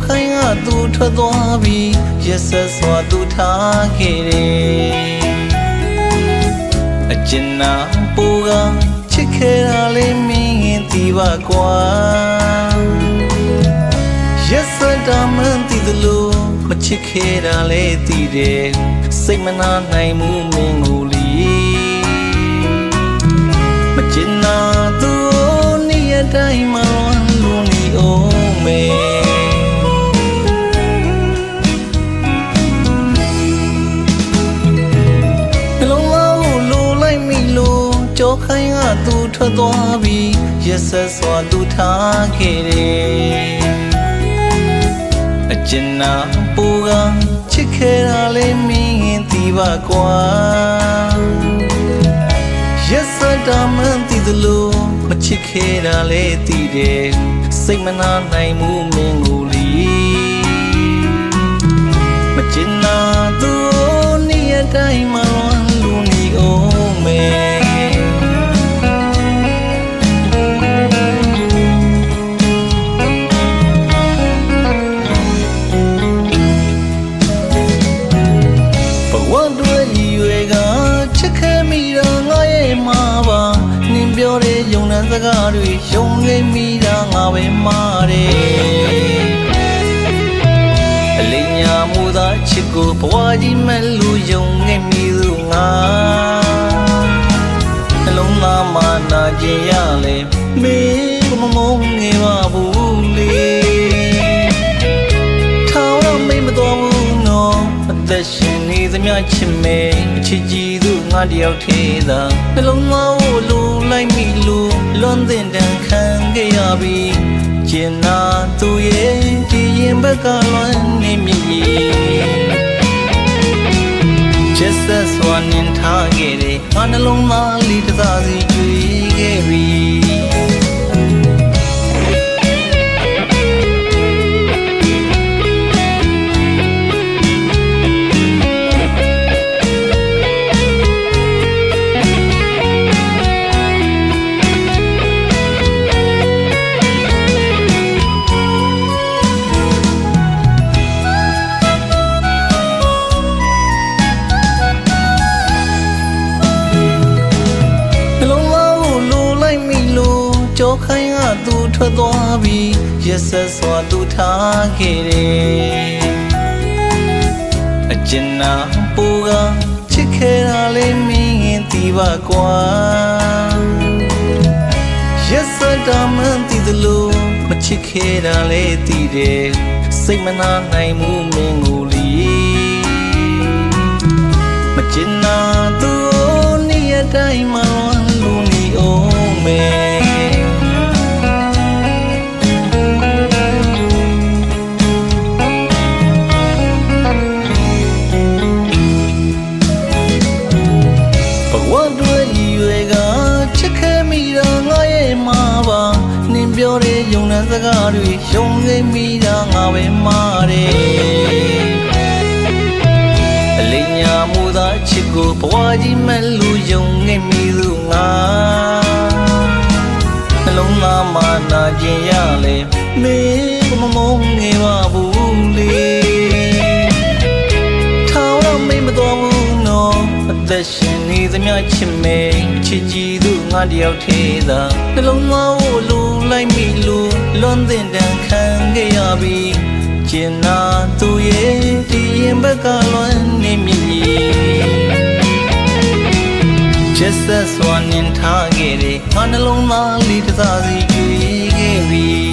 ခိုင်ကသူထွက်သွားပြီးရက်ဆက်စွာသူထားခဲ့တယ်အကျဉ်းနာပူကချစ်ခဲ့တာလေးမင်းသိပါကွာရက်ဆက်တာမှန်းသိသလိုမချစ်ခဲ့တာလေးသိတယ်စိတ်မနာနိုင်မှုမင်းကိုလီမကျင်နာသူနေ့ရက်တိုင်းမှလွန်နေအောင်မေကြောခိုင်ကသူထွက်သွားပြီးရက်ဆက်စွာသူထားခဲ့တယ်အကျဉ်းနာပူကချစ်ခဲ့တာလေးမင်းသိပါကွာရက်ဆက်တာမှန်းသိသလိုမချစ်ခဲ့တာလေးသိတယ်စိတ်မနာနိုင်မှုမင်းကိုလီမကျင်နာသူနေ့ရက်တိုင်းမှလူနေအောင်မေယုံတဲ့စကားတွေယုံနေမိတာငါပဲမှားတယ်အလင်းညာမူသာချစ်ကိုဘဝကြီးမဲ့လူယုံနေမိသူငါနှလုံးသားမှာနာကျင်ရလေမင်းမမုန်းနေပါဘူးလေထောင်တော့မိမတော်ဘူးနော်အသက်ရှင်နေသမျှချစ်မေချစ်ကြည်သူငါတယောက်သေးသာနှလုံးသားကိုလူလိုက်မိလို့လွန်တဲ့တန်ခံခဲ့ရပြီကျင်နာသူရဲ့ဒီရင်ဘက်ကလွန်နေမြည်ချက်ဆက်စွာနင်ထားခဲ့တဲ့ငါနှလုံးသားလေးတစ်စားစီကြွေခဲ့ပြီကြောခိုင်ကသူထွက်သွားပြီးရက်ဆက်စွာသူထားခဲ့တယ်အကျဉ်းနာပူကချစ်ခဲ့တာလေးမင်းသိပါကွာရက်ဆက်တာမှန်းသိသလိုမချစ်ခဲ့တာလေးသိတယ်စိတ်မနာနိုင်မှုမင်းကိုလီမကျင်နာသူနေ့ရက်တိုင်းမှလူနေအောင်မေပြောတဲ့ယုံတဲ့စကားတွေယုံနေမိတာငါပဲမှားတယ်အလင်းညာမူသာချစ်ကိုဘဝကြီးမဲ့လူယုံနေမိသူငါနှလုံးသားမှာနာကျင်ရလေမင်းမမုန်းနေပါဘူးလေထောင်တော့မိမတော်ဘူးနော်အသက်ရှင်နေသမျှချစ်မေချစ်ကြည်သူငါတယောက်သေးသာနှလုံးသားကိုလူလိုက်မိလို့လွန်တဲ့တန်ခံခဲ့ရပြီကျင်နာသူရဲ့ဒီရင်ဘက်ကလွန်နေမြည်ချက်ဆက်စွာနင်ထားခဲ့တဲ့ငါနှလုံးသားလေးတစ်စားစီကြွေခဲ့ပြီ